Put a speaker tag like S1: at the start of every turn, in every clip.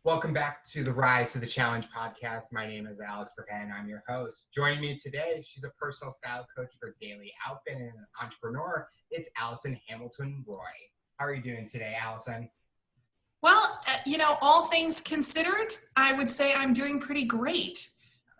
S1: Welcome back to the Rise to the Challenge podcast. My name is Alex Burket, and I'm your host. Joining me today, she's a personal style coach for Daily Outfit and an entrepreneur. It's Allison Hamilton Rohe. How are you doing today, Allison?
S2: Well, all things considered, I would say I'm doing pretty great.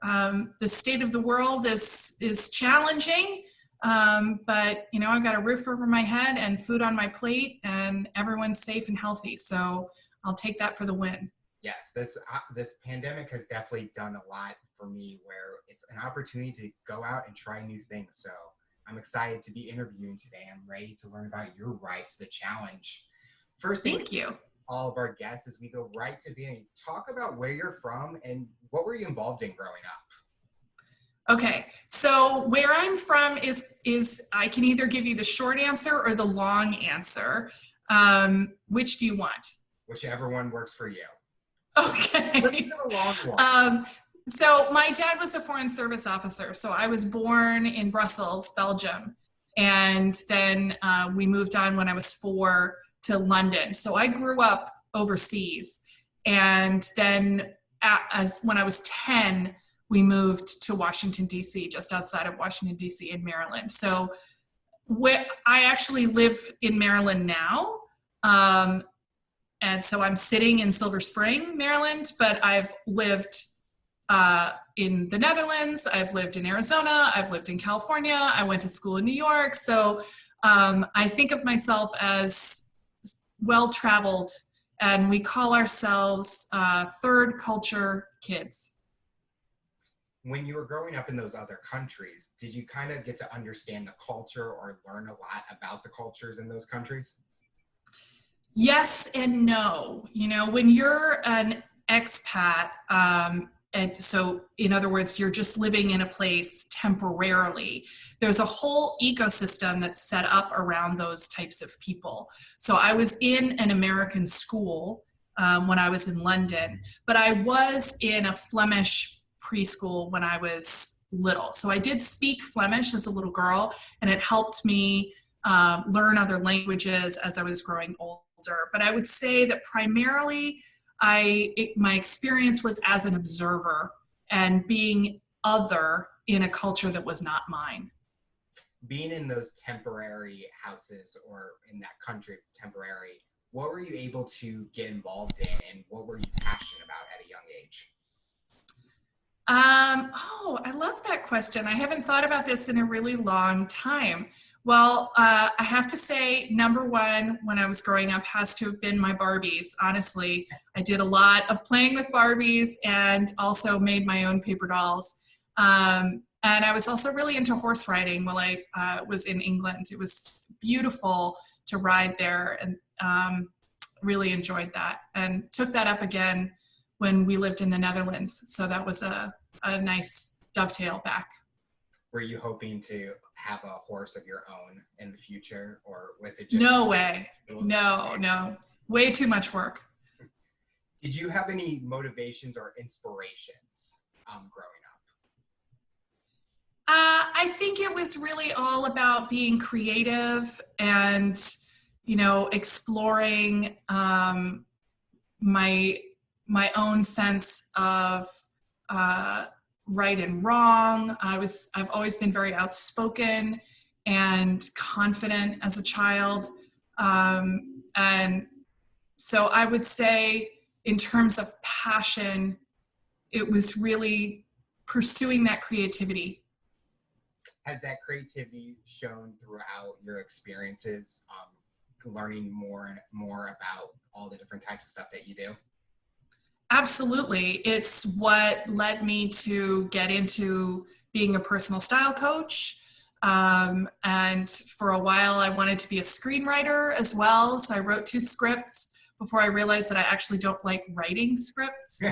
S2: The state of the world is challenging, but I've got a roof over my head and food on my plate, and everyone's safe and healthy. So I'll take that for the win.
S1: Yes, this pandemic has definitely done a lot for me, where it's an opportunity to go out and try new things. So I'm excited to be interviewing today. I'm ready to learn about your rise to the challenge. First thing,
S2: thank you.
S1: All of our guests, as we go right to the beginning, talk about where you're from and what were you involved in growing up?
S2: Okay, so where I'm from is I can either give you the short answer or the long answer. Which do you want?
S1: Whichever one works for you.
S2: Okay.
S1: Let's do a long one.
S2: So my dad was a foreign service officer. So I was born in Brussels, Belgium. And then we moved on when I was 4 to London. So I grew up overseas. And then when I was 10, we moved to Washington, D.C., just outside of Washington, D.C. in Maryland. So I actually live in Maryland now. And so I'm sitting in Silver Spring, Maryland, but I've lived in the Netherlands. I've lived in Arizona. I've lived in California. I went to school in New York. So I think of myself as well-traveled, and we call ourselves third culture kids.
S1: When you were growing up in those other countries, did you kind of get to understand the culture or learn a lot about the cultures in those countries?
S2: Yes and no. When you're an expat, and so in other words, you're just living in a place temporarily, there's a whole ecosystem that's set up around those types of people. So I was in an American school when I was in London, but I was in a Flemish preschool when I was little. So I did speak Flemish as a little girl, and it helped me learn other languages as I was growing older. But I would say that primarily my experience was as an observer and being other in a culture that was not mine.
S1: Being in those temporary houses or in that country temporary, what were you able to get involved in and what were you passionate about at a young age?
S2: I love that question. I haven't thought about this in a really long time. Well, I have to say, number one, when I was growing up, has to have been my Barbies. Honestly, I did a lot of playing with Barbies and also made my own paper dolls. And I was also really into horse riding while I was in England. It was beautiful to ride there, and really enjoyed that, and took that up again when we lived in the Netherlands. So that was a nice dovetail back.
S1: Were you hoping to have a horse of your own in the future, or was it just...
S2: No way. No. Way too much work.
S1: Did you have any motivations or inspirations growing up?
S2: I think it was really all about being creative and, exploring my own sense of right and wrong. I've always been very outspoken and confident as a child. And so I would say in terms of passion, it was really pursuing that creativity.
S1: Has that creativity shown throughout your experiences, learning more and more about all the different types of stuff that you do?
S2: Absolutely. It's what led me to get into being a personal style coach. And for a while, I wanted to be a screenwriter as well. So I wrote 2 scripts before I realized that I actually don't like writing scripts.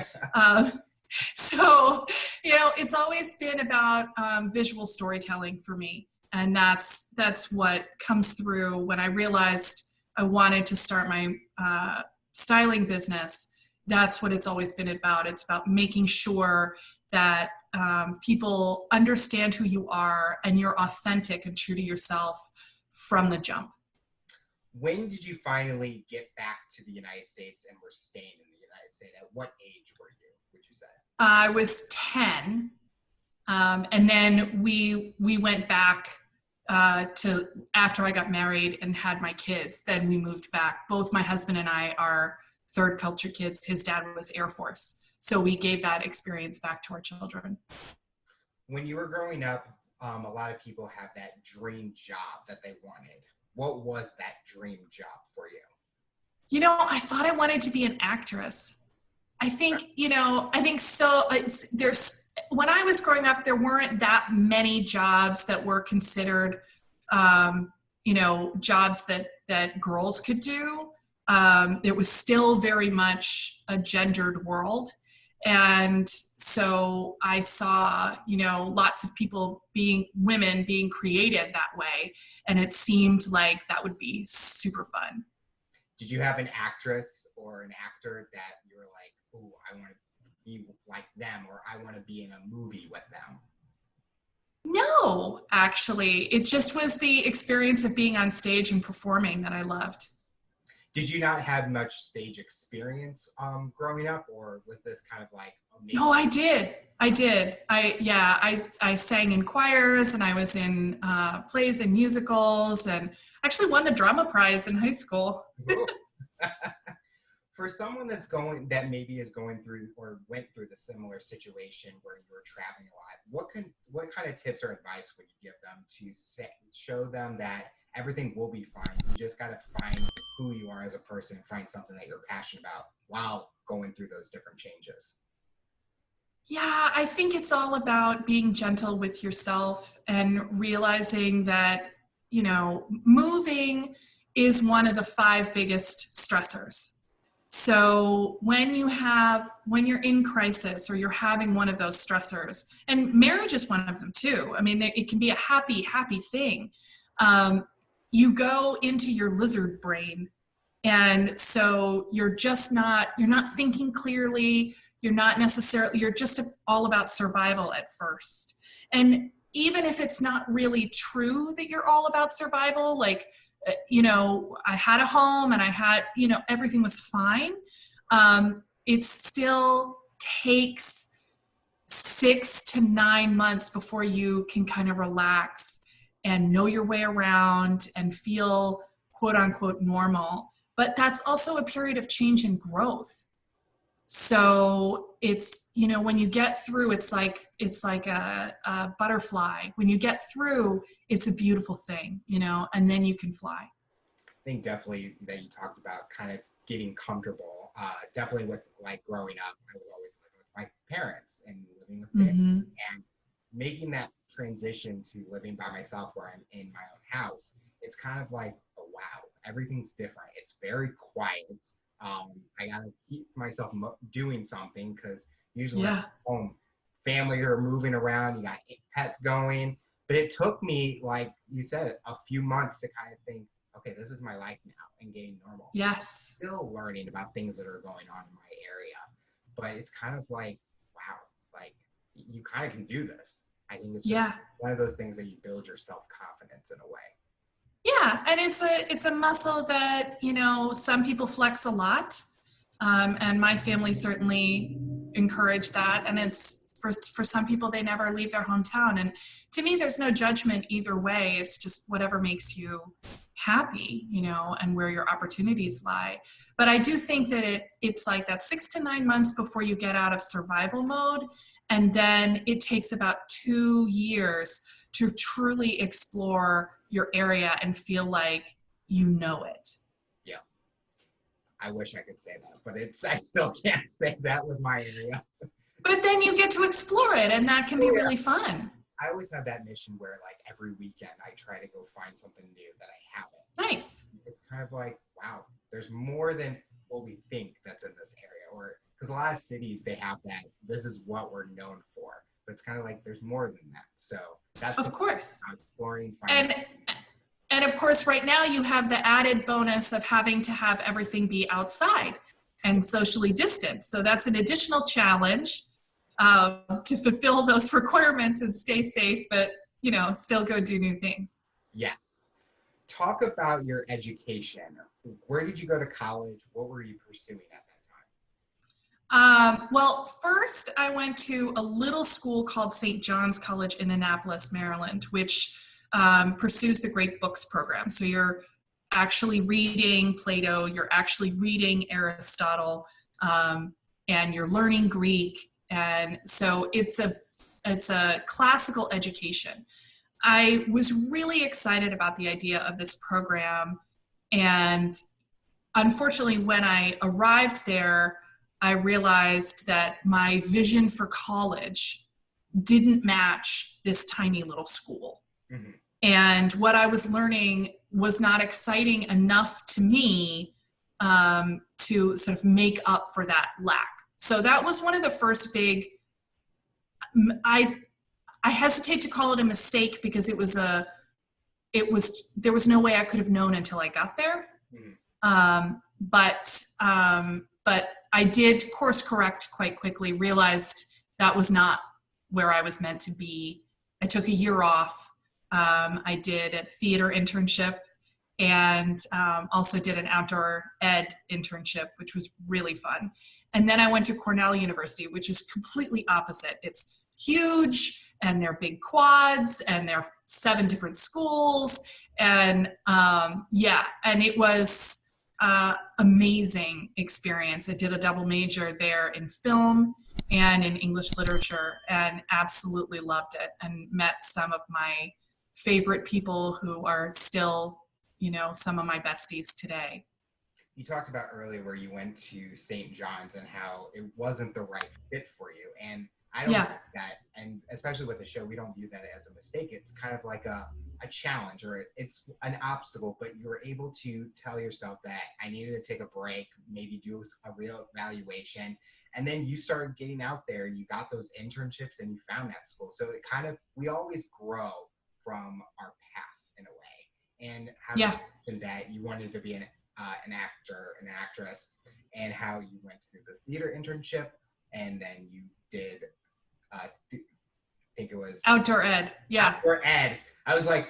S2: So, it's always been about visual storytelling for me. And that's what comes through when I realized I wanted to start my styling business. That's what it's always been about. It's about making sure that people understand who you are and you're authentic and true to yourself from the jump.
S1: When did you finally get back to the United States and were staying in the United say that. What age were you, would you say?
S2: I was 10. And then we went back to after I got married and had my kids, then we moved back. Both my husband and I are third culture kids. His dad was Air Force. So we gave that experience back to our children.
S1: When you were growing up, a lot of people have that dream job that they wanted. What was that dream job for you?
S2: You know, I thought I wanted to be an actress. I think so. When I was growing up, there weren't that many jobs that were considered, jobs that girls could do. It was still very much a gendered world. And so I saw, lots of women being creative that way. And it seemed like that would be super fun.
S1: Did you have an actress or an actor that you were like, oh, I want to be like them, or I want to be in a movie with them?
S2: No, actually. It just was the experience of being on stage and performing that I loved.
S1: Did you not have much stage experience growing up, or was this kind of like amazing?
S2: No, I did. I sang in choirs, and I was in plays and musicals, and actually won the drama prize in high school.
S1: For someone that maybe is going through or went through the similar situation where you were traveling a lot, what kind of tips or advice would you give them to show them that everything will be fine? You just got to find who you are as a person and find something that you're passionate about while going through those different changes.
S2: Yeah, I think it's all about being gentle with yourself and realizing that, moving is one of the 5 biggest stressors. So when you're in crisis or you're having one of those stressors, and marriage is one of them too. I mean, it can be a happy thing. You go into your lizard brain. And so you're not thinking clearly. You're just all about survival at first. And even if it's not really true that you're all about survival, like, I had a home and I had, everything was fine. It still takes 6 to 9 months before you can kind of relax and know your way around and feel quote unquote normal. But that's also a period of change and growth. So it's, when you get through, it's like a butterfly. When you get through, it's a beautiful thing, and then you can fly.
S1: I think definitely that you talked about kind of getting comfortable. Definitely with like growing up, I was always living with my parents and living with family, and making that transition to living by myself where I'm in my own house. It's kind of like, oh, wow, everything's different. It's very quiet. I gotta keep myself doing something because usually at home, families are moving around. You got pets going, but it took me, like you said, a few months to kind of think, okay, this is my life now, and getting normal.
S2: Yes.
S1: Still learning about things that are going on in my area, but it's kind of like, wow, like you kind of can do this. I think it's just one of those things that you build your self-confidence in a way.
S2: Yeah, and it's a muscle that, some people flex a lot. And my family certainly encouraged that. And it's for some people, they never leave their hometown. And to me, there's no judgment either way. It's just whatever makes you happy, and where your opportunities lie. But I do think that it's like that 6 to 9 months before you get out of survival mode. And then it takes about 2 years to truly explore your area and feel like you know it.
S1: Yeah. I wish I could say that, but I still can't say that with my area.
S2: But then you get to explore it, and that can be really fun.
S1: I always have that mission where like every weekend I try to go find something new that I haven't.
S2: Nice.
S1: It's kind of like, wow, there's more than what we think that's in this area. Or because a lot of cities, they have that, this is what we're known for. But it's kind of like there's more than that. So that's
S2: of course.
S1: Exploring.
S2: And of course, right now you have the added bonus of having to have everything be outside and socially distanced. So that's an additional challenge to fulfill those requirements and stay safe, but still go do new things.
S1: Yes. Talk about your education. Where did you go to college? What were you pursuing at
S2: Well, first I went to a little school called St. John's College in Annapolis, Maryland, which pursues the Great Books program. So you're actually reading Plato, you're actually reading Aristotle, and you're learning Greek. And so it's a classical education. I was really excited about the idea of this program. And unfortunately, when I arrived there, I realized that my vision for college didn't match this tiny little school. Mm-hmm. And what I was learning was not exciting enough to me to sort of make up for that lack. So that was one of the first big, I hesitate to call it a mistake because there was no way I could have known until I got there. Mm-hmm. But I did course correct quite quickly, realized that was not where I was meant to be. I took a year off. I did a theater internship and also did an outdoor ed internship, which was really fun. And then I went to Cornell University, which is completely opposite. It's huge and they're big quads and there are 7 different schools. And and it was amazing experience. I did a double major there in film and in English literature and absolutely loved it and met some of my favorite people who are still, some of my besties today.
S1: You talked about earlier where you went to St. John's and how it wasn't the right fit for you. And I don't like that. And especially with the show, we don't view that as a mistake. It's kind of like a challenge or it's an obstacle, but you were able to tell yourself that I needed to take a break, maybe do a real evaluation. And then you started getting out there and you got those internships and you found that school. So it kind of, we always grow from our past in a way. And how you mentioned that you wanted to be an actor, an actress, and how you went through the theater internship and then you did, I think it was
S2: outdoor ed. Yeah.
S1: Outdoor ed. I was like,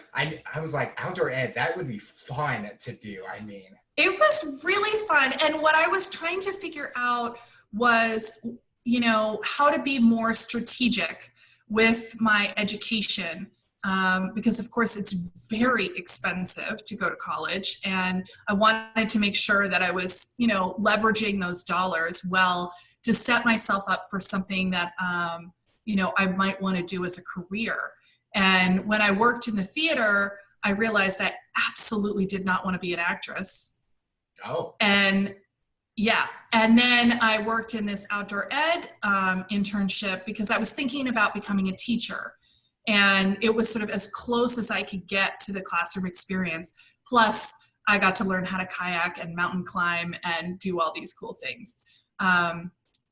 S1: outdoor ed, that would be fun to do. I mean,
S2: it was really fun. And what I was trying to figure out was, how to be more strategic with my education. Because of course it's very expensive to go to college. And I wanted to make sure that I was, leveraging those dollars well to set myself up for something that, I might want to do as a career. And when I worked in the theater, I realized I absolutely did not want to be an actress.
S1: Oh.
S2: And then I worked in this outdoor ed internship because I was thinking about becoming a teacher. And it was sort of as close as I could get to the classroom experience. Plus, I got to learn how to kayak and mountain climb and do all these cool things.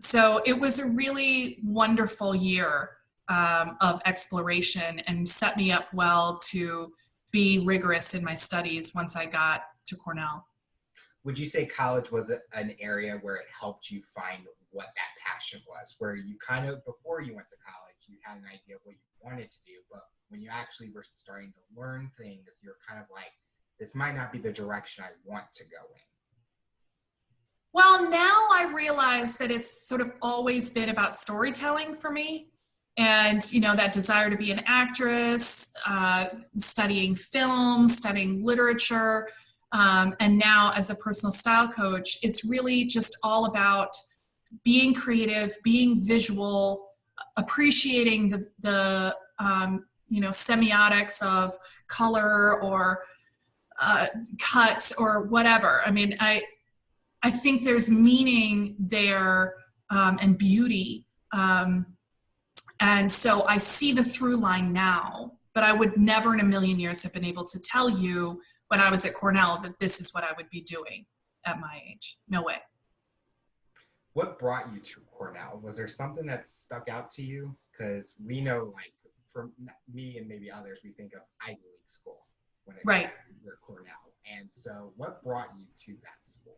S2: So it was a really wonderful year of exploration and set me up well to be rigorous in my studies once I got to Cornell.
S1: Would you say college was an area where it helped you find what that passion was, where you kind of, before you went to college, you had an idea of what you wanted to do, but when you actually were starting to learn things, you're kind of like, this might not be the direction I want to go in?
S2: Well, now I realize that it's sort of always been about storytelling for me. And, that desire to be an actress, studying film, studying literature. And now as a personal style coach, it's really just all about being creative, being visual, appreciating the semiotics of color or cut or whatever. I mean, I think there's meaning there and beauty. And so I see the through line now, but I would never in a million years have been able to tell you when I was at Cornell that this is what I would be doing at my age. No way.
S1: What brought you to Cornell? Was there something that stuck out to you? Because we know, like, for me and maybe others, we think of Ivy League school when it comes to Cornell. And so what brought you to that school?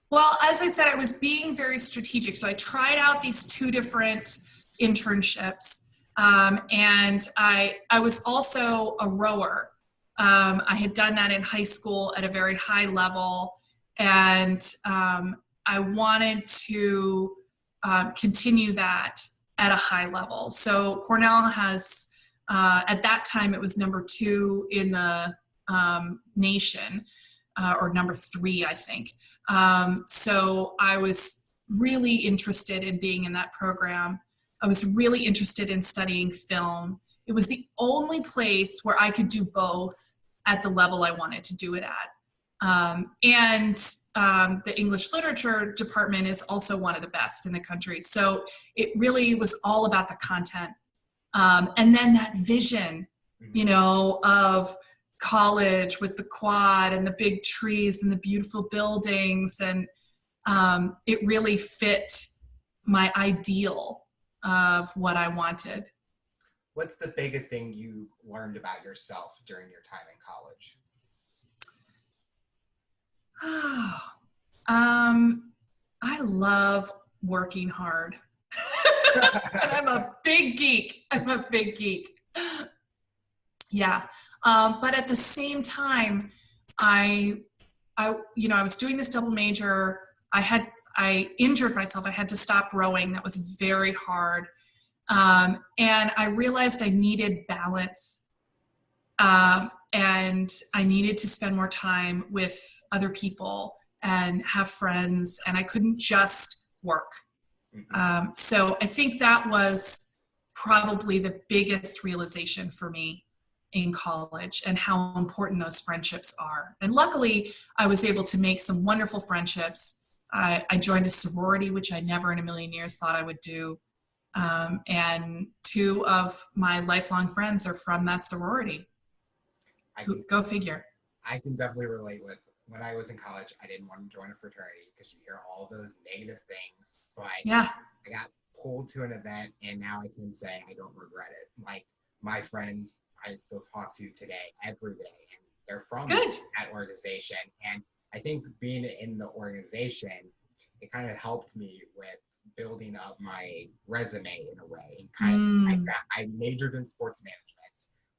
S2: Well, as I said, I was being very strategic. So I tried out these 2 different internships. And I was also a rower. I had done that in high school at a very high level. And I wanted to continue that at a high level. So Cornell has, at that time, it was #2 in the nation, or #3, I think. So I was really interested in being in that program. I was really interested in studying film. It was the only place where I could do both at the level I wanted to do it at. And the English literature department is also one of the best in the country. So it really was all about the content. And then that vision, you know, of college with the quad and the big trees and the beautiful buildings. And it really fit my ideal of what I wanted.
S1: What's the biggest thing you learned about yourself during your time in college?
S2: I love working hard. I'm a big geek. Yeah. But at the same time, I was doing this double major. I injured myself. I had to stop rowing. That was very hard. And I realized I needed balance. And I needed to spend more time with other people and have friends, and I couldn't just work. So I think that was probably the biggest realization for me in college, and how important those friendships are. And luckily, I was able to make some wonderful friendships. I joined a sorority, which I never in a million years thought I would do. And 2 of my lifelong friends are from that sorority. Go figure.
S1: I can definitely relate with, when I was in college, I didn't want to join a fraternity because you hear all those negative things. So I got pulled to an event, and now I can say I don't regret it. Like, my friends I still talk to today every day, and they're from that organization. And I think being in the organization, it kind of helped me with building up my resume in a way. And kind of, I majored in sports management,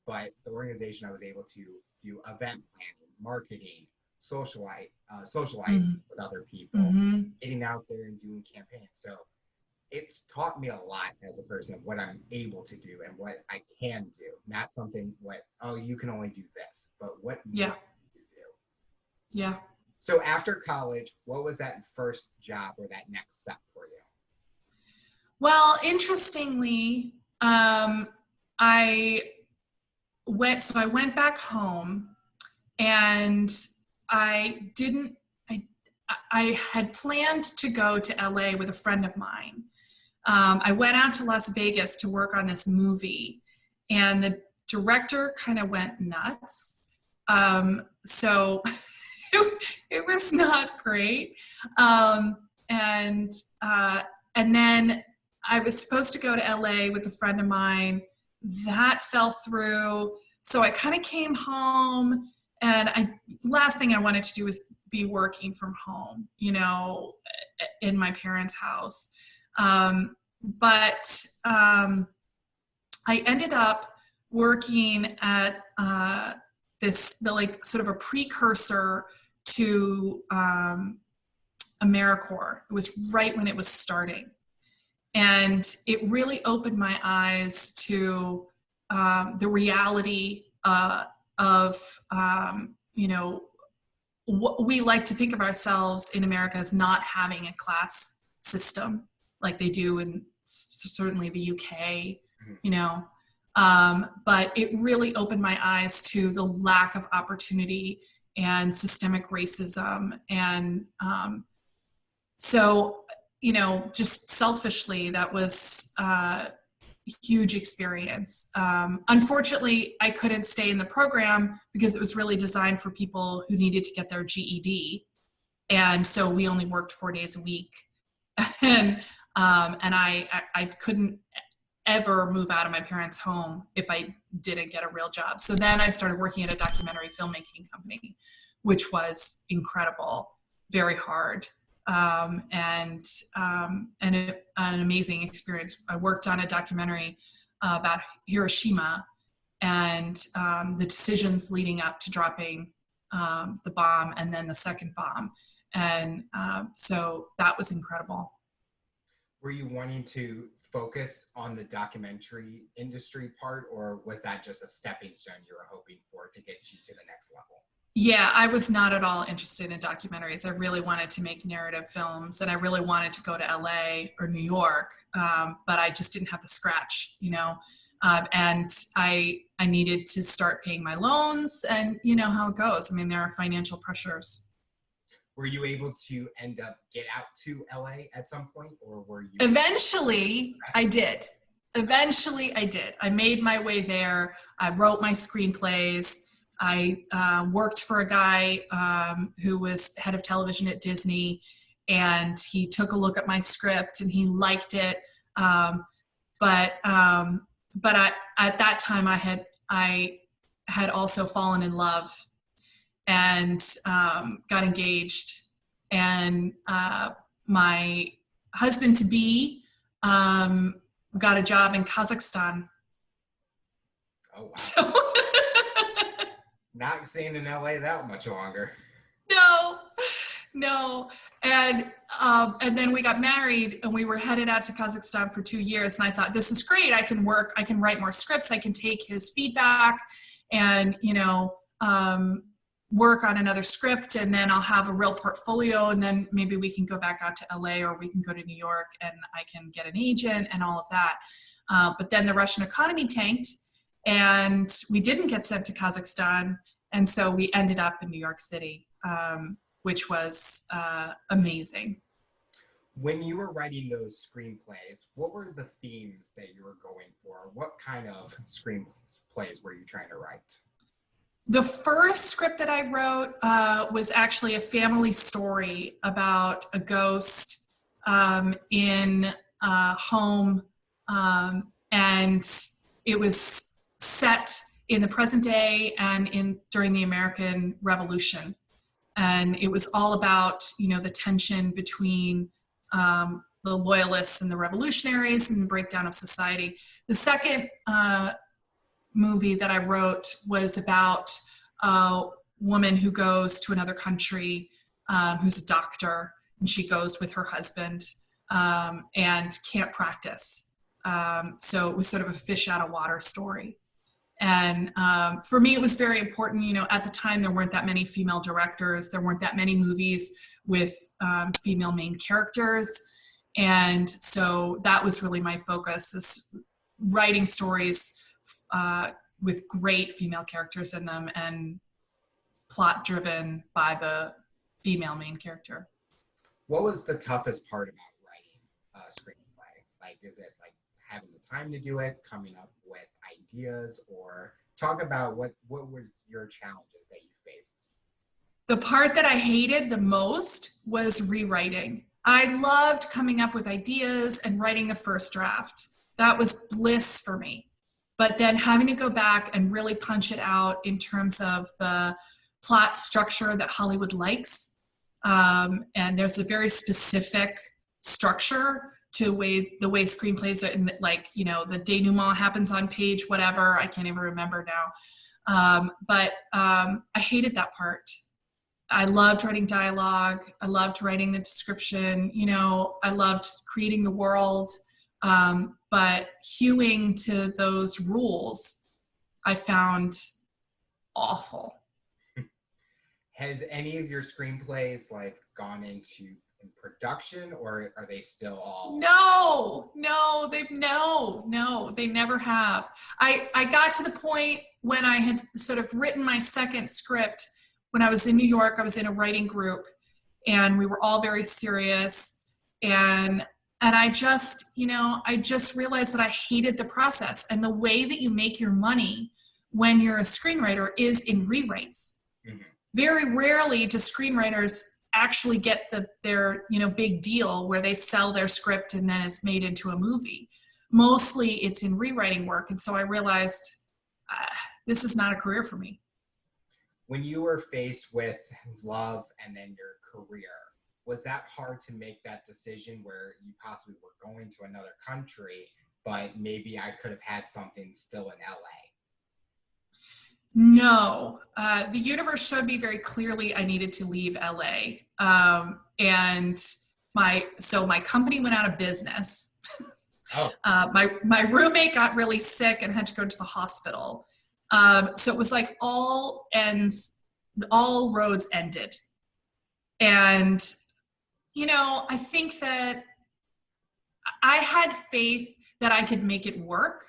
S1: but the organization, I was able to do event planning, marketing, socializing with other people, getting out there and doing campaigns. So it's taught me a lot as a person of what I'm able to do and what I can do. Not something you can only do this, but what you do.
S2: Yeah.
S1: So after college, what was that first job or that next step for you?
S2: Well, interestingly, I went back home, and I had planned to go to LA with a friend of mine. I went out to Las Vegas to work on this movie, and the director kind of went nuts. So it was not great. And then I was supposed to go to LA with a friend of mine. That fell through. So I kind of came home, and last thing I wanted to do was be working from home, in my parents' house. But I ended up working at sort of a precursor to AmeriCorps. It was right when it was starting. And it really opened my eyes to the reality of what we like to think of ourselves in America as not having a class system like they do in certainly the UK, but it really opened my eyes to the lack of opportunity and systemic racism. And so, just selfishly, that was a huge experience. Unfortunately, I couldn't stay in the program because it was really designed for people who needed to get their GED. And so we only worked 4 days a week. And I couldn't ever move out of my parents' home if I didn't get a real job. So then I started working at a documentary filmmaking company, which was incredible, very hard, and an amazing experience. I worked on a documentary about Hiroshima and the decisions leading up to dropping the bomb and then the second bomb. And so that was incredible.
S1: Were you wanting to focus on the documentary industry part, or was that just a stepping stone you were hoping for to get you to the next level?
S2: Yeah, I was not at all interested in documentaries. I really wanted to make narrative films, and I really wanted to go to LA or New York, but I just didn't have the scratch, and I needed to start paying my loans, and you know how it goes. I mean, there are financial pressures.
S1: Were you able to end up get out to LA at some point, or were you?
S2: Eventually, I did. I made my way there. I wrote my screenplays. I worked for a guy who was head of television at Disney, and he took a look at my script and he liked it. But at that time, I had also fallen in love and got engaged, and my husband to be got a job in Kazakhstan.
S1: Oh wow!
S2: So
S1: not staying in LA that much longer.
S2: No, and then we got married, and we were headed out to Kazakhstan for 2 years. And I thought, this is great. I can write more scripts. I can take his feedback, and work on another script, and then I'll have a real portfolio, and then maybe we can go back out to LA, or we can go to New York, and I can get an agent and all of that. But then the Russian economy tanked, and we didn't get sent to Kazakhstan, and so we ended up in New York City, which was amazing.
S1: When you were writing those screenplays, what were the themes that you were going for? What kind of screenplays were you trying to write?
S2: The first script that I wrote was actually a family story about a ghost in a home, and it was set in the present day and during the American Revolution. And it was all about, the tension between the loyalists and the revolutionaries and the breakdown of society. The second movie that I wrote was about a woman who goes to another country, who's a doctor, and she goes with her husband and can't practice. So it was sort of a fish out of water story. And for me, it was very important. At the time, there weren't that many female directors. There weren't that many movies with female main characters. And so that was really my focus, is writing stories with great female characters in them and plot driven by the female main character.
S1: What was the toughest part about writing a screenplay? Like, is it like having the time to do it, coming up with ideas, or talk about what was your challenges that you faced?
S2: The part that I hated the most was rewriting. I loved coming up with ideas and writing the first draft. That was bliss for me. But then having to go back and really punch it out in terms of the plot structure that Hollywood likes. And there's a very specific structure to the way screenplays are, and the denouement happens on page whatever. I can't even remember now. But I hated that part. I loved writing dialogue. I loved writing the description. I loved creating the world. But hewing to those rules, I found awful.
S1: Has any of your screenplays gone into production, or are they still all?
S2: No, they never have. I got to the point when I had sort of written my second script. When I was in New York, I was in a writing group, and we were all very serious. And I just realized that I hated the process. And the way that you make your money when you're a screenwriter is in rewrites. Mm-hmm. Very rarely do screenwriters actually get their big deal where they sell their script and then it's made into a movie. Mostly it's in rewriting work. And so I realized this is not a career for me.
S1: When you were faced with love and then your career, was that hard to make that decision where you possibly were going to another country, but maybe I could have had something still in LA?
S2: No, the universe showed me very clearly I needed to leave LA. And my company went out of business.
S1: Oh.
S2: My roommate got really sick and had to go to the hospital. So it was like all roads ended. And, I think that I had faith that I could make it work.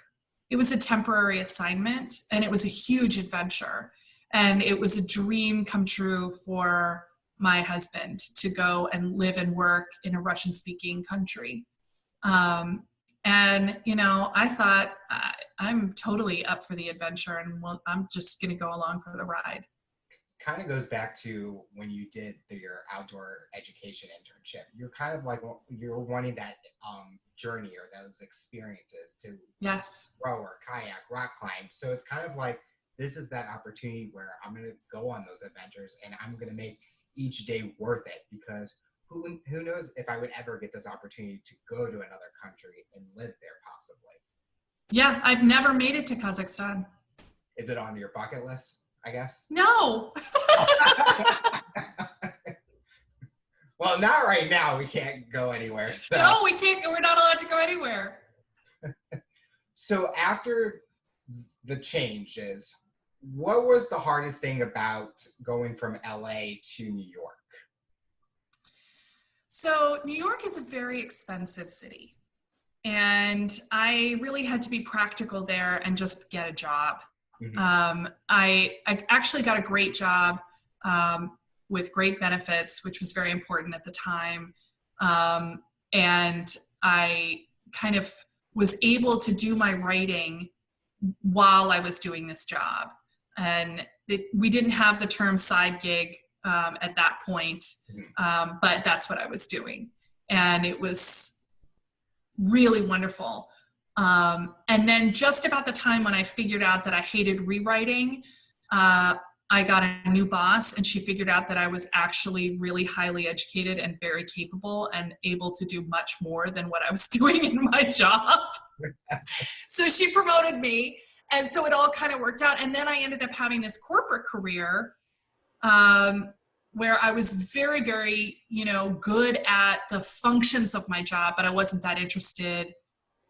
S2: It was a temporary assignment and it was a huge adventure. And it was a dream come true for my husband to go and live and work in a Russian-speaking country. I thought I'm totally up for the adventure and I'm just going to go along for the ride.
S1: Kind of goes back to when you did your outdoor education internship. You're kind of like, you're wanting that journey or those experiences to row or kayak, rock climb. So it's kind of like, this is that opportunity where I'm going to go on those adventures and I'm going to make each day worth it, because who knows if I would ever get this opportunity to go to another country and live there possibly.
S2: Yeah, I've never made it to Kazakhstan.
S1: Is it on your bucket list, I guess?
S2: No.
S1: Well, not right now. We can't go anywhere. So.
S2: No, we can't. We're not allowed to go anywhere.
S1: So after the changes, what was the hardest thing about going from LA to New York?
S2: So New York is a very expensive city. And I really had to be practical there and just get a job. Mm-hmm. I actually got a great job with great benefits, which was very important at the time. And I kind of was able to do my writing while I was doing this job. And we didn't have the term side gig at that point, but that's what I was doing. And it was really wonderful. And then just about the time when I figured out that I hated rewriting, I got a new boss and she figured out that I was actually really highly educated and very capable and able to do much more than what I was doing in my job. So she promoted me. And so it all kind of worked out. And then I ended up having this corporate career where I was very, very, good at the functions of my job, but I wasn't that interested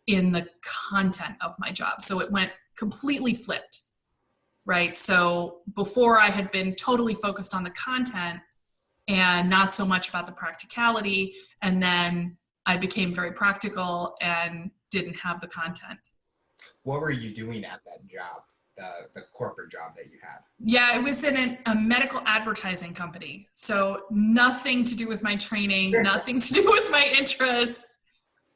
S2: in the content of my job. So it went completely flipped, right? So before I had been totally focused on the content and not so much about the practicality. And then I became very practical and didn't have the content.
S1: What were you doing at that job, the corporate job that you had?
S2: Yeah, it was in a medical advertising company. So nothing to do with my training, nothing to do with my interests.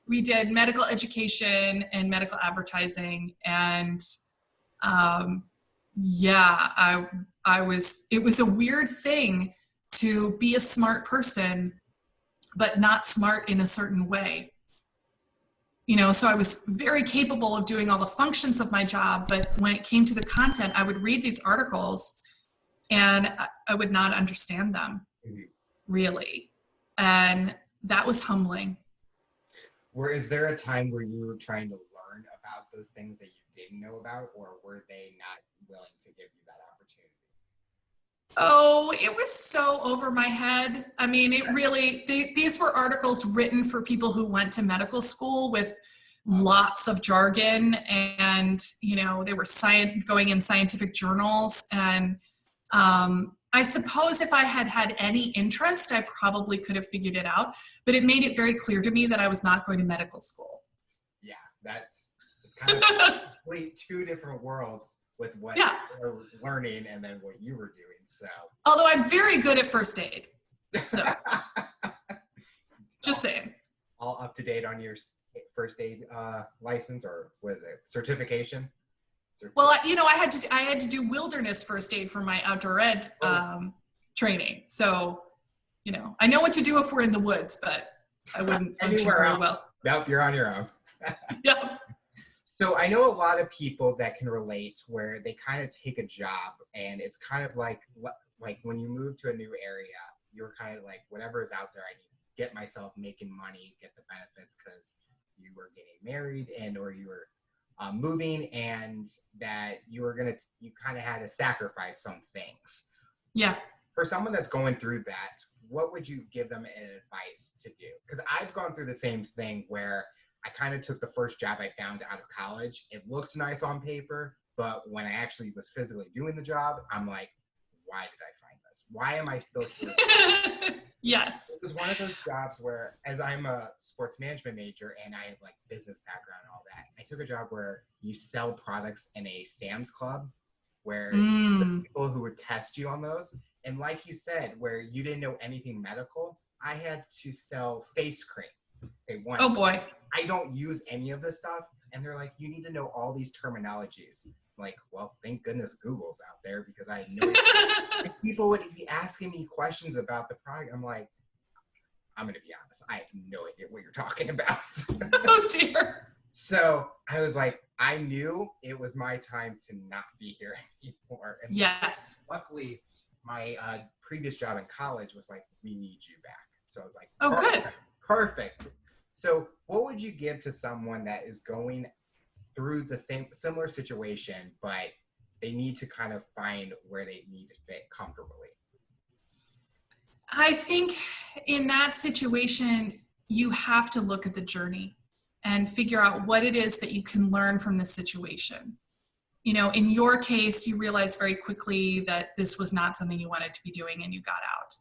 S2: We did medical education and medical advertising. And it was a weird thing to be a smart person, but not smart in a certain way. So I was very capable of doing all the functions of my job, but when it came to the content, I would read these articles and I would not understand them, really. And that was humbling.
S1: Is there a time where you were trying to learn about those things that you didn't know about, or were they not willing to give you that opportunity?
S2: Oh, it was so over my head. I mean, these were articles written for people who went to medical school with lots of jargon, and, they were going in scientific journals. And I suppose if I had had any interest, I probably could have figured it out, but it made it very clear to me that I was not going to medical school.
S1: Yeah, it's kind of complete two different worlds with what you were learning and then what you were doing. So,
S2: although I'm very good at first aid, so just saying.
S1: All up to date on your first aid license, or was it certification?
S2: Well, I had to do wilderness first aid for my outdoor ed training. So, I know what to do if we're in the woods, but I wouldn't function very well.
S1: Nope, you're on your own.
S2: Yeah.
S1: So I know a lot of people that can relate where they kind of take a job and it's kind of like when you move to a new area, you're kind of like, whatever is out there, I need to get myself making money, get the benefits because you were getting married or you were moving, and that you kind of had to sacrifice some things.
S2: Yeah.
S1: For someone that's going through that, what would you give them an advice to do? Because I've gone through the same thing where I kind of took the first job I found out of college. It looked nice on paper, but when I actually was physically doing the job, I'm like, why did I find this? Why am I still here?
S2: Yes.
S1: It was one of those jobs where, as I'm a sports management major and I have like business background and all that, I took a job where you sell products in a Sam's Club, where the people who would test you on those. And like you said, where you didn't know anything medical, I had to sell face cream.
S2: Oh boy.
S1: I don't use any of this stuff. And they're like, you need to know all these terminologies. I'm like, well, thank goodness Google's out there, because I know people would be asking me questions about the product. I'm like, I'm going to be honest, I have no idea what you're talking about.
S2: Oh dear.
S1: So I was like, I knew it was my time to not be here anymore. And
S2: yes.
S1: Luckily, my previous job in college was like, we need you back. So I was like,
S2: oh, good.
S1: Perfect. So what would you give to someone that is going through the similar situation, but they need to kind of find where they need to fit comfortably?
S2: I think in that situation, you have to look at the journey and figure out what it is that you can learn from this situation. You know, in your case, you realized very quickly that this was not something you wanted to be doing and you got out.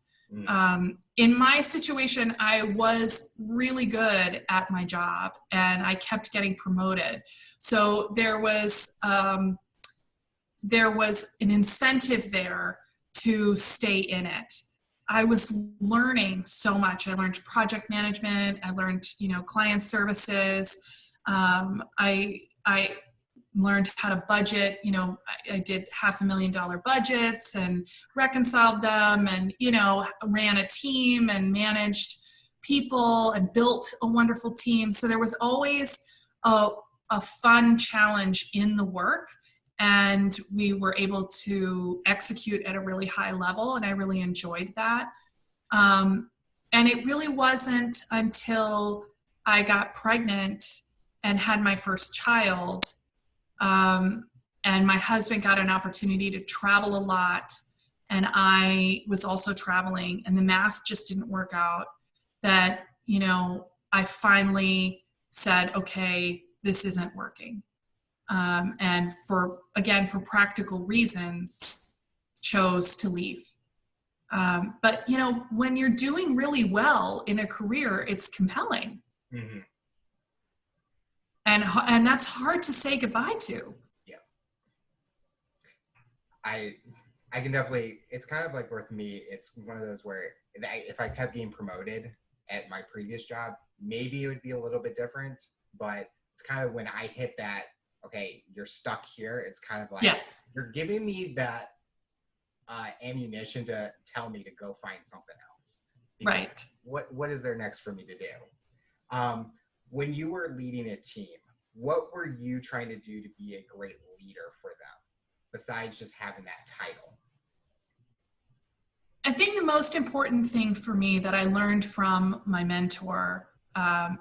S2: In my situation, I was really good at my job and I kept getting promoted. So there was an incentive there to stay in it. I was learning so much. I learned project management. I learned, client services. I learned how to budget. I did $500,000 budgets and reconciled them, and, ran a team and managed people and built a wonderful team. So there was always a fun challenge in the work, and we were able to execute at a really high level, and I really enjoyed that. And it really wasn't until I got pregnant and had my first child, and my husband got an opportunity to travel a lot, and I was also traveling, and the math just didn't work out, that, I finally said, okay, this isn't working. And for practical reasons, chose to leave. But, when you're doing really well in a career, it's compelling.
S1: Mm-hmm.
S2: And that's hard to say goodbye to.
S1: Yeah. I can definitely, it's kind of like with me, it's one of those where if I kept getting promoted at my previous job, maybe it would be a little bit different, but it's kind of when I hit that, okay, you're stuck here. It's kind of like,
S2: yes,
S1: you're giving me that ammunition to tell me to go find something else. Because
S2: right.
S1: What is there next for me to do? When you were leading a team, what were you trying to do to be a great leader for them, besides just having that title?
S2: I think the most important thing for me that I learned from my mentor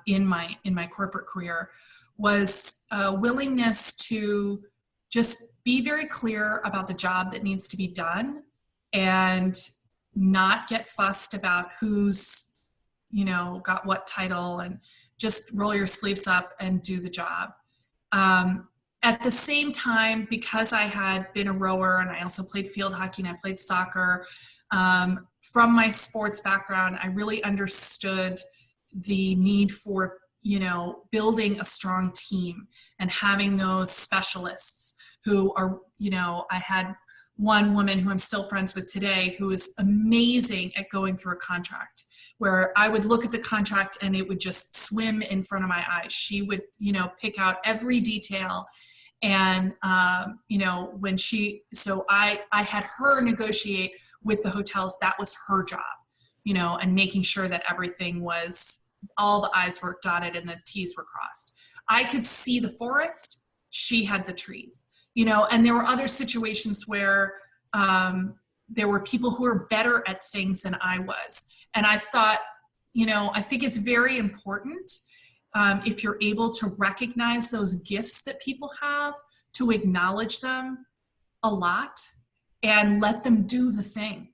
S2: in my corporate career was a willingness to just be very clear about the job that needs to be done and not get fussed about who's, got what title, and just roll your sleeves up and do the job. At the same time, because I had been a rower and I also played field hockey and I played soccer, from my sports background, I really understood the need for, building a strong team and having those specialists who are, I had one woman who I'm still friends with today who is amazing at going through a contract, where I would look at the contract and it would just swim in front of my eyes. She would, pick out every detail. And, so I had her negotiate with the hotels. That was her job, and making sure that everything was, all the I's were dotted and the T's were crossed. I could see the forest. She had the trees, and there were other situations where there were people who were better at things than I was. And I thought, I think it's very important if you're able to recognize those gifts that people have, to acknowledge them a lot and let them do the thing,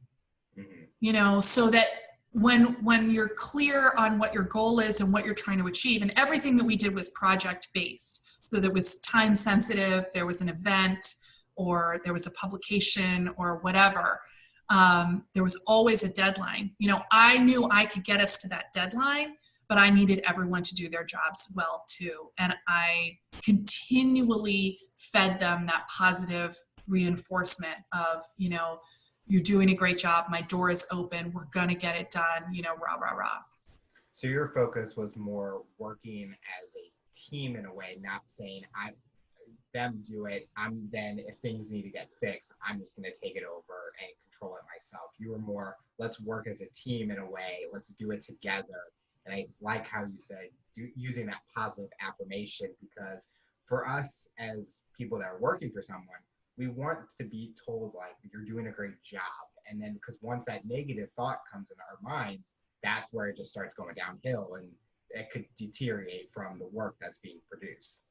S2: you know, so that when you're clear on what your goal is and what you're trying to achieve, and everything that we did was project based. So there was time sensitive, there was an event, or there was a publication or whatever. There was always a deadline. You know, I knew I could get us to that deadline, but I needed everyone to do their jobs well too. And I continually fed them that positive reinforcement of, you know, you're doing a great job. My door is open. We're going to get it done, you know, rah, rah, rah.
S1: So your focus was more working as a team in a way, not saying them do it. Then if things need to get fixed, I'm just going to take it over and control it myself. You were more, let's work as a team in a way. Let's do it together. And I like how you said using that positive affirmation, because for us as people that are working for someone, we want to be told like, you're doing a great job. And then because once that negative thought comes in our minds, that's where it just starts going downhill, and it could deteriorate from the work that's being produced.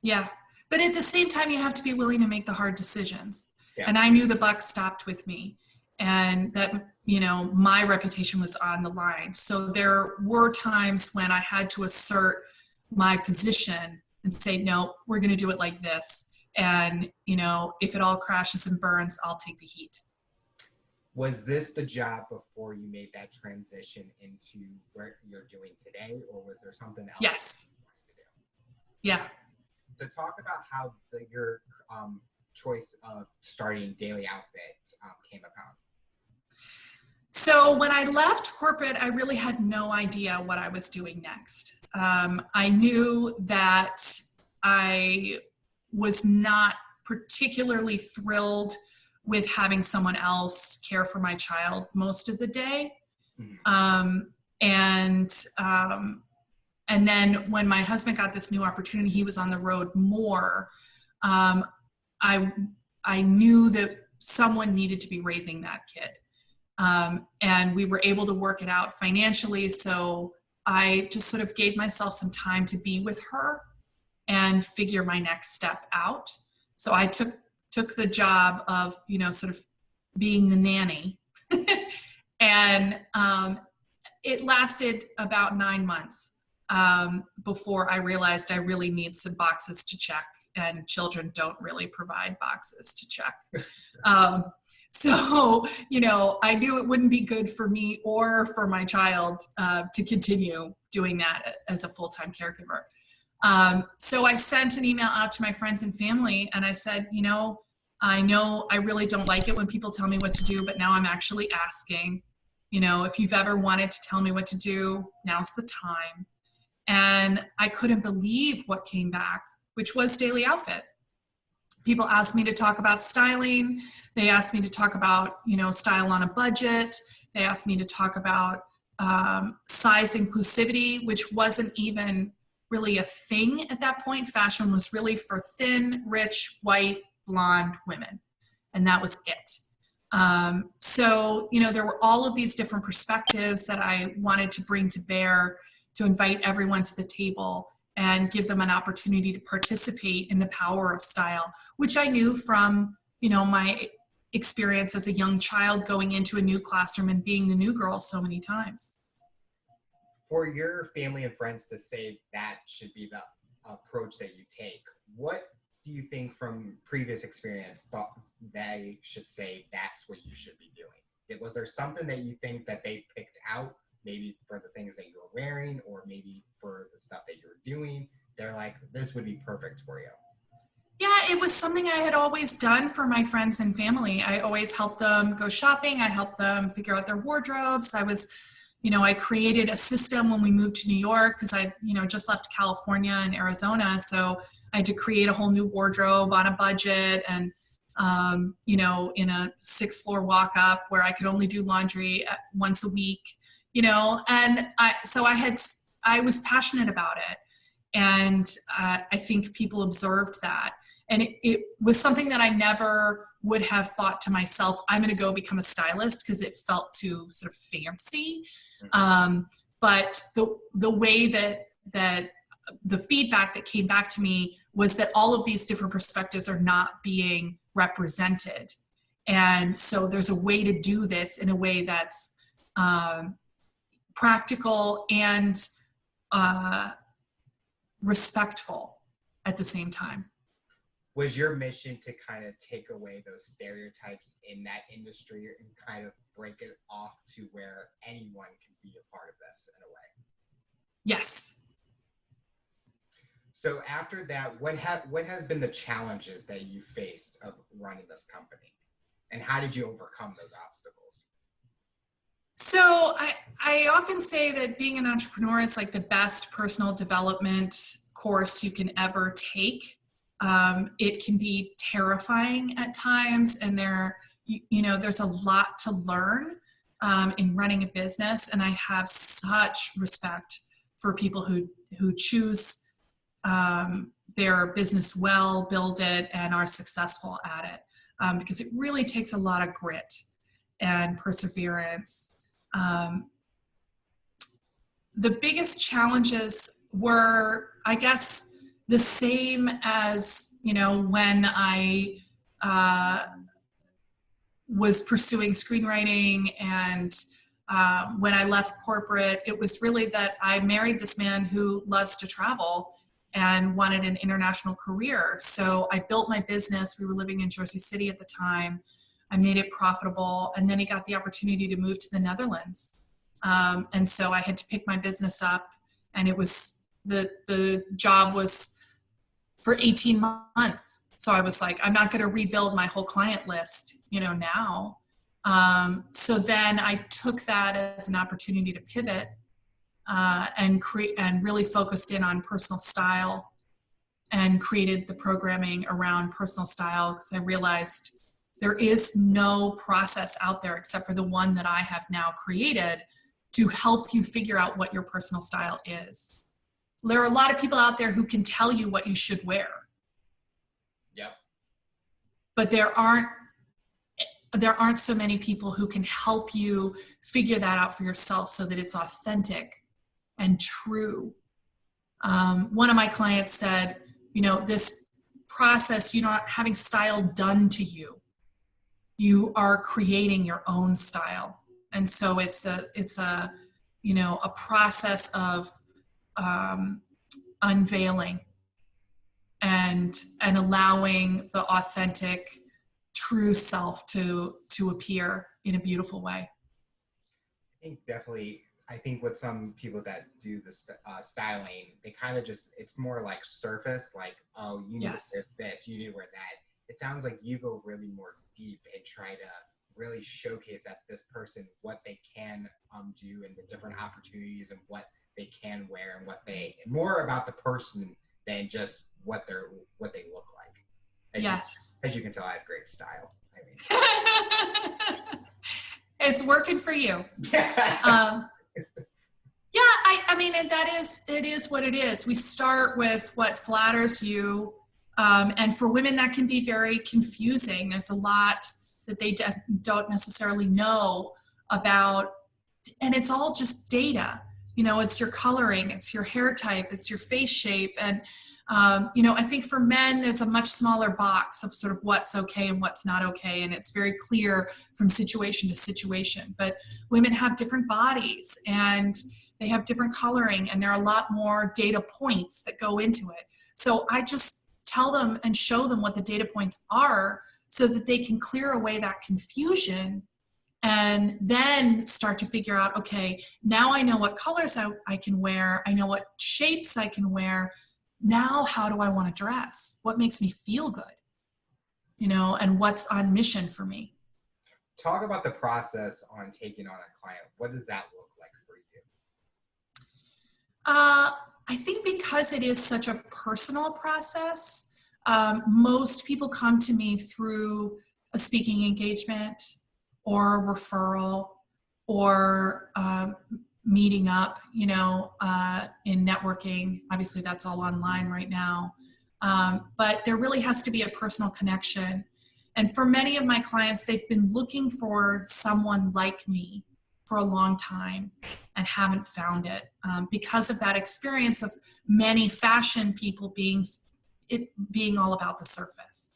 S2: Yeah. But at the same time, you have to be willing to make the hard decisions.
S1: Yeah.
S2: And I knew the buck stopped with me, and that, you know, my reputation was on the line. So there were times when I had to assert my position and say, no, we're going to do it like this. And, you know, if it all crashes and burns, I'll take the heat.
S1: Was this the job before you made that transition into what you're doing today, or was there something else?
S2: Yes.
S1: You wanted to do?
S2: Yeah.
S1: To talk about how your choice of starting Daily Outfit came about.
S2: So when I left corporate, I really had no idea what I was doing next. I knew that I was not particularly thrilled with having someone else care for my child most of the day. And then when my husband got this new opportunity, he was on the road more. I knew that someone needed to be raising that kid. And we were able to work it out financially. So I just sort of gave myself some time to be with her and figure my next step out. So I took the job of, you know, sort of being the nanny. And it lasted about 9 months before I realized I really need some boxes to check, and children don't really provide boxes to check. So, you know, I knew it wouldn't be good for me or for my child to continue doing that as a full-time caregiver. So I sent an email out to my friends and family, and I said, you know I really don't like it when people tell me what to do, but now I'm actually asking, you know, if you've ever wanted to tell me what to do, now's the time. And I couldn't believe what came back, which was Daily Outfit. People asked me to talk about styling. They asked me to talk about, you know, style on a budget. They asked me to talk about size inclusivity, which wasn't even really a thing at that point. Fashion was really for thin, rich, white, blonde women. And that was it. So, you know, there were all of these different perspectives that I wanted to bring to bear to invite everyone to the table and give them an opportunity to participate in the power of style, which I knew from, you know, my experience as a young child going into a new classroom and being the new girl so many times.
S1: For your family and friends to say that should be the approach that you take, what do you think from previous experience thought they should say that's what you should be doing? Was there something that you think that they picked out, maybe for the things that you were wearing, or maybe for the stuff that you were doing? They're like, this would be perfect for you.
S2: Yeah, it was something I had always done for my friends and family. I always helped them go shopping. I helped them figure out their wardrobes. I created a system when we moved to New York because I, just left California and Arizona. So I had to create a whole new wardrobe on a budget and, in a 6-floor walk up where I could only do laundry once a week, and I was passionate about it. And I think people observed that. And it was something that I never would have thought to myself, I'm going to go become a stylist, because it felt too sort of fancy. But the way that the feedback that came back to me was that all of these different perspectives are not being represented. And so there's a way to do this in a way that's practical and respectful at the same time.
S1: Was your mission to kind of take away those stereotypes in that industry and kind of break it off to where anyone can be a part of this in a way?
S2: Yes.
S1: So after that, what has been the challenges that you faced of running this company, and how did you overcome those obstacles?
S2: So I often say that being an entrepreneur is like the best personal development course you can ever take. It can be terrifying at times, and there's a lot to learn in running a business. And I have such respect for people who choose their business well, build it, and are successful at it, because it really takes a lot of grit and perseverance. The biggest challenges were, I guess, the same as, when I was pursuing screenwriting, and when I left corporate, it was really that I married this man who loves to travel and wanted an international career. So I built my business. We were living in Jersey City at the time. I made it profitable, and then he got the opportunity to move to the Netherlands. And so I had to pick my business up, and it was the job was for 18 months. So I was like, I'm not going to rebuild my whole client list, now. So then I took that as an opportunity to pivot and really focused in on personal style, and created the programming around personal style, because I realized there is no process out there except for the one that I have now created to help you figure out what your personal style is. There are a lot of people out there who can tell you what you should wear.
S1: Yep.
S2: But there aren't so many people who can help you figure that out for yourself so that it's authentic and true. One of my clients said, this process, you're not having style done to you. You are creating your own style. And so it's a process of unveiling and allowing the authentic, true self to appear in a beautiful way.
S1: I think with some people that do the styling, they kind of it's more like surface, like, oh, you need to wear this, you need to wear that. It sounds like you go really more deep and try to really showcase that this person, what they can do, and the different opportunities and what they can wear, and more about the person than just what they look like. As you can tell, I have great style.
S2: It's working for you. And it is what it is. We start with what flatters you. And for women, that can be very confusing. There's a lot that they don't necessarily know about, and it's all just data. It's your coloring, it's your hair type, it's your face shape. And, I think for men, there's a much smaller box of sort of what's okay and what's not okay. And it's very clear from situation to situation. But women have different bodies, and they have different coloring, and there are a lot more data points that go into it. So I just tell them and show them what the data points are so that they can clear away that confusion, and then start to figure out, okay, now I know what colors I can wear. I know what shapes I can wear. Now, how do I want to dress? What makes me feel good? And what's on mission for me?
S1: Talk about the process on taking on a client. What does that look like for you?
S2: I think because it is such a personal process, most people come to me through a speaking engagement or a referral or meeting up, in networking. Obviously, that's all online right now. But there really has to be a personal connection. And for many of my clients, they've been looking for someone like me for a long time and haven't found it because of that experience of many fashion people being all about the surface.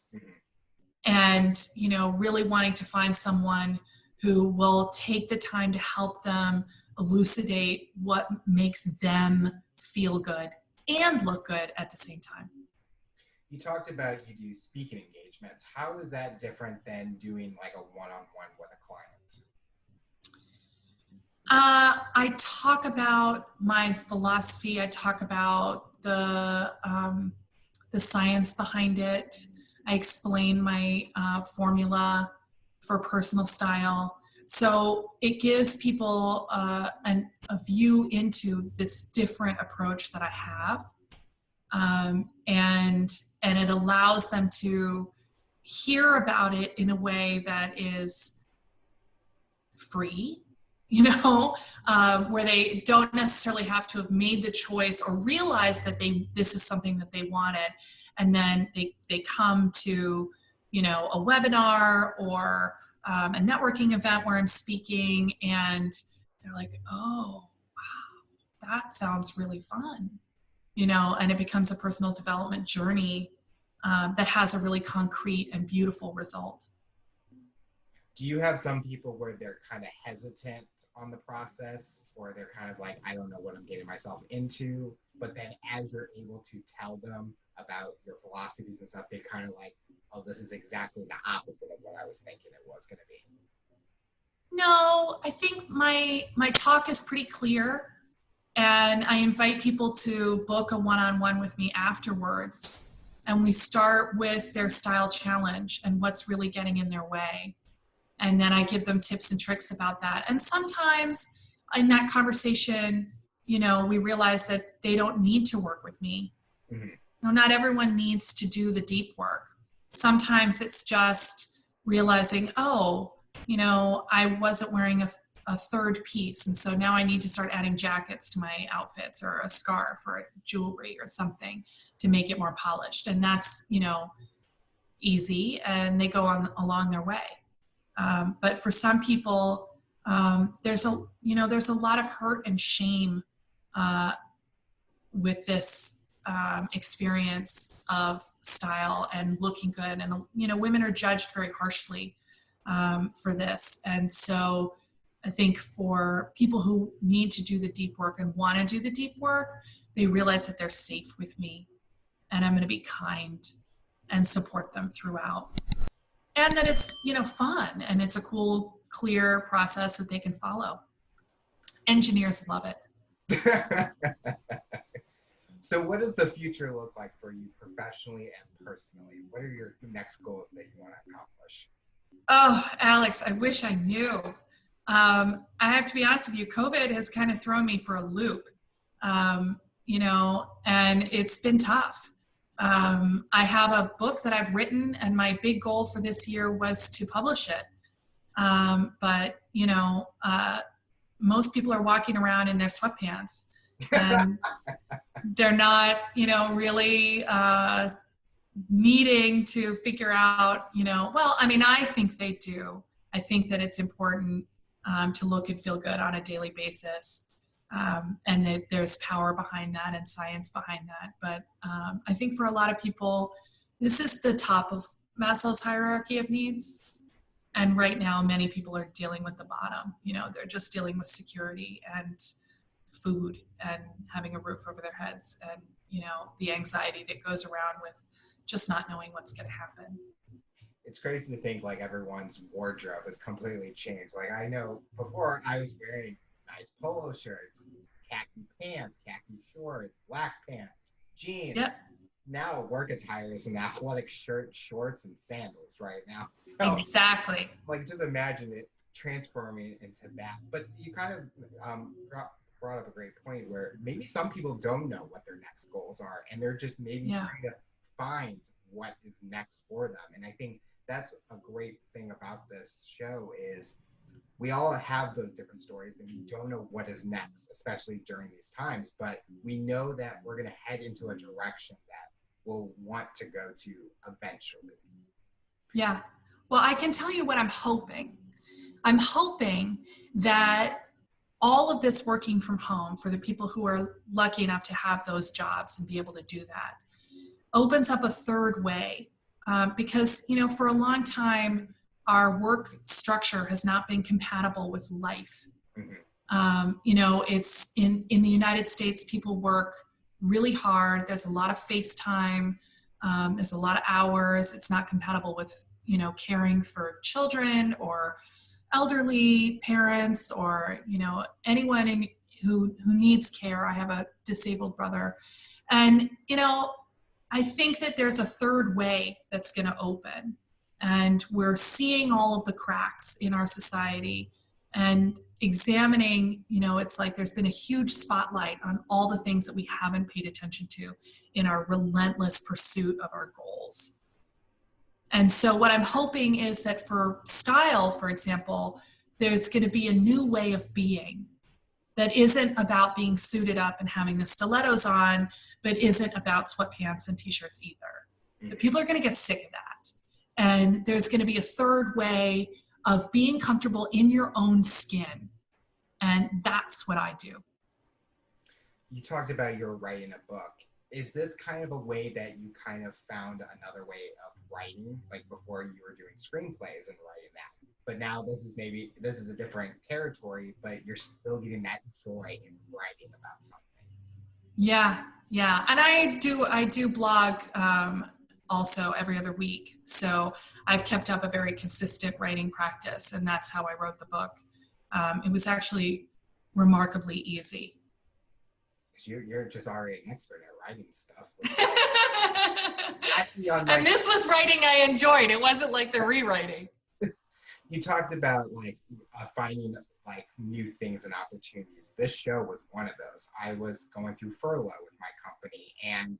S2: And, you know, really wanting to find someone who will take the time to help them elucidate what makes them feel good and look good at the same time.
S1: You talked about you do speaking engagements. How is that different than doing like a one-on-one with a client?
S2: I talk about my philosophy. I talk about the science behind it. I explain my formula for personal style. So it gives people a view into this different approach that I have. And it allows them to hear about it in a way that is free, you know, where they don't necessarily have to have made the choice or realize that this is something that they wanted. And then they come to, you know, a webinar or a networking event where I'm speaking, and they're like, oh, wow, that sounds really fun, you know, and it becomes a personal development journey that has a really concrete and beautiful result.
S1: Do you have some people where they're kind of hesitant on the process, or they're kind of like, I don't know what I'm getting myself into, but then as you're able to tell them about your philosophies and stuff, they kind of like, oh, this is exactly the opposite of what I was thinking it was going to be?
S2: No, I think my talk is pretty clear, and I invite people to book a one-on-one with me afterwards, and we start with their style challenge and what's really getting in their way. And then I give them tips and tricks about that. And sometimes in that conversation, you know, we realize that they don't need to work with me. Mm-hmm. No, not everyone needs to do the deep work. Sometimes it's just realizing, oh, you know, I wasn't wearing a third piece, and so now I need to start adding jackets to my outfits, or a scarf or a jewelry or something to make it more polished. And that's, you know, easy, and they go on along their way. But for some people, there's a lot of hurt and shame with this experience of style and looking good. And, you know, women are judged very harshly for this. And so I think for people who need to do the deep work and want to do the deep work, they realize that they're safe with me, and I'm going to be kind and support them throughout. And that it's, you know, fun, and it's a cool, clear process that they can follow. Engineers love it.
S1: So what does the future look like for you professionally and personally? What are your next goals that you want to accomplish?
S2: Oh, Alex, I wish I knew. I have to be honest with you, COVID has kind of thrown me for a loop, you know, and it's been tough. I have a book that I've written, and my big goal for this year was to publish it. But, you know, most people are walking around in their sweatpants, and they're not, you know, really needing to figure out, you know, well, I mean, I think they do. I think that it's important to look and feel good on a daily basis. And that there's power behind that and science behind that. But I think for a lot of people, this is the top of Maslow's hierarchy of needs. And right now, many people are dealing with the bottom. You know, they're just dealing with security and food and having a roof over their heads, and, you know, the anxiety that goes around with just not knowing what's going to happen.
S1: It's crazy to think like everyone's wardrobe has completely changed. Like, I know before I was wearing nice polo shirts, khaki pants, khaki shorts, black pants, jeans.
S2: Yep.
S1: Now work attire is an athletic shirt, shorts, and sandals right now. So,
S2: exactly.
S1: Like, just imagine it transforming into that. But you kind of brought up a great point where maybe some people don't know what their next goals are, and they're just maybe trying to find what is next for them. And I think that's a great thing about this show is we all have those different stories, and we don't know what is next, especially during these times, but we know that we're going to head into a direction that we'll want to go to eventually.
S2: Yeah. Well, I can tell you what I'm hoping. I'm hoping that all of this working from home for the people who are lucky enough to have those jobs and be able to do that opens up a third way. Because, for a long time, our work structure has not been compatible with life. It's in the United States, people work really hard. There's a lot of FaceTime. There's a lot of hours. It's not compatible with, caring for children or elderly parents or, anyone who needs care. I have a disabled brother. And, I think that there's a third way that's going to open. And we're seeing all of the cracks in our society and examining, it's like there's been a huge spotlight on all the things that we haven't paid attention to in our relentless pursuit of our goals. And so what I'm hoping is that for style, for example, there's going to be a new way of being that isn't about being suited up and having the stilettos on, but isn't about sweatpants and t-shirts either. The people are going to get sick of that. And there's going to be a third way of being comfortable in your own skin. And that's what I do.
S1: You talked about you're writing a book. Is this kind of a way that you kind of found another way of writing? Like before you were doing screenplays and writing that. But now this is a different territory, but you're still getting that joy in writing about something. Yeah.
S2: And I do blog also every other week. So I've kept up a very consistent writing practice, and that's how I wrote the book. It was actually remarkably easy.
S1: You're just already an expert at writing stuff.
S2: And this was writing I enjoyed. It wasn't like the rewriting.
S1: You talked about finding new things and opportunities. This show was one of those. I was going through furlough with my company, and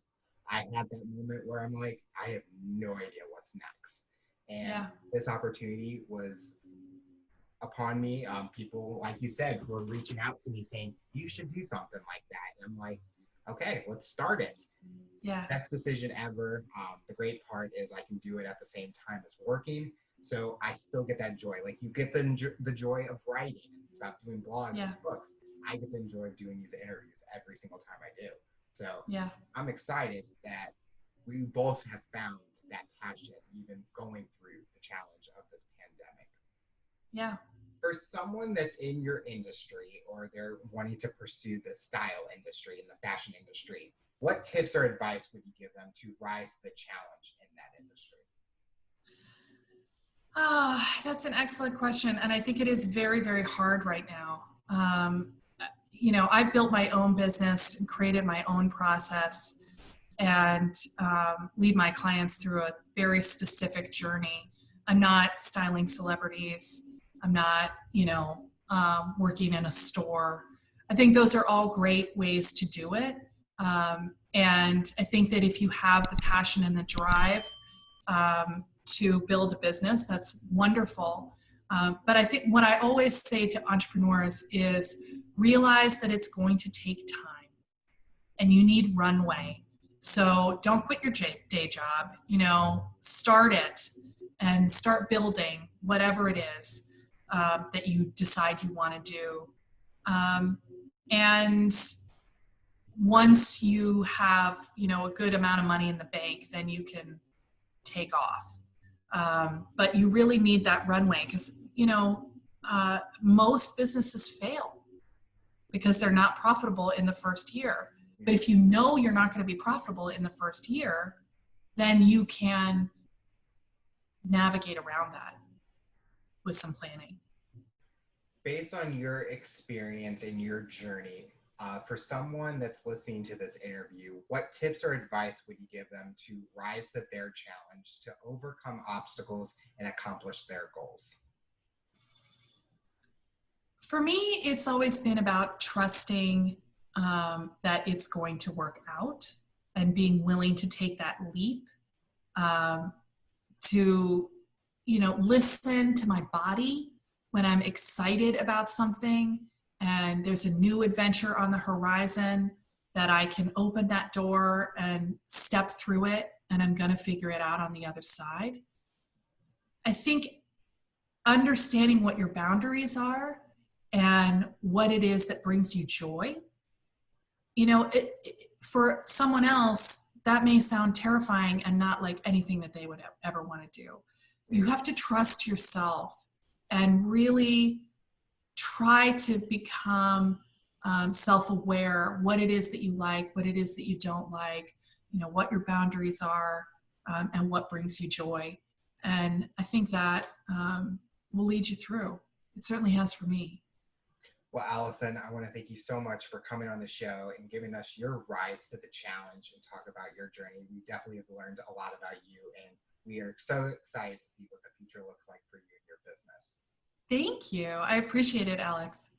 S1: I had that moment where I'm like, I have no idea what's next. And this opportunity was upon me. People, like you said, were reaching out to me saying, you should do something like that. And I'm like, okay, let's start it.
S2: Yeah.
S1: Best decision ever. The great part is I can do it at the same time as working. So I still get that joy. Like you get the joy of writing, stop doing blogs and books. I get the joy of doing these interviews every single time I do. So I'm excited that we both have found that passion, even going through the challenge of this pandemic.
S2: Yeah.
S1: For someone that's in your industry or they're wanting to pursue the style industry and the fashion industry, what tips or advice would you give them to rise to the challenge in that industry?
S2: That's an excellent question. And I think it is very, very hard right now. I built my own business and created my own process and lead my clients through a very specific journey. I'm not styling celebrities. I'm not, working in a store. I think those are all great ways to do it. And I think that if you have the passion and the drive, to build a business, that's wonderful. But I think what I always say to entrepreneurs is realize that it's going to take time and you need runway. So don't quit your day job, start it and start building whatever it is that you decide you want to do. And once you have, a good amount of money in the bank, then you can take off. But you really need that runway because, most businesses fail because they're not profitable in the first year. But if you know you're not going to be profitable in the first year, then you can navigate around that with some planning.
S1: Based on your experience and your journey, for someone that's listening to this interview, what tips or advice would you give them to rise to their challenge, to overcome obstacles and accomplish their goals?
S2: For me, it's always been about trusting that it's going to work out and being willing to take that leap, to, listen to my body when I'm excited about something and there's a new adventure on the horizon, that I can open that door and step through it and I'm going to figure it out on the other side. I think understanding what your boundaries are and what it is that brings you joy. You know, for someone else, that may sound terrifying and not like anything that they would ever want to do. You have to trust yourself and really try to become self-aware, what it is that you like, what it is that you don't like, you know, what your boundaries are, and what brings you joy. And I think that will lead you through. It certainly has for me.
S1: Well, Allison, I want to thank you so much for coming on the show and giving us your rise to the challenge and talk about your journey. We definitely have learned a lot about you, and we are so excited to see what the future looks like for you and your business.
S2: Thank you. I appreciate it, Alex.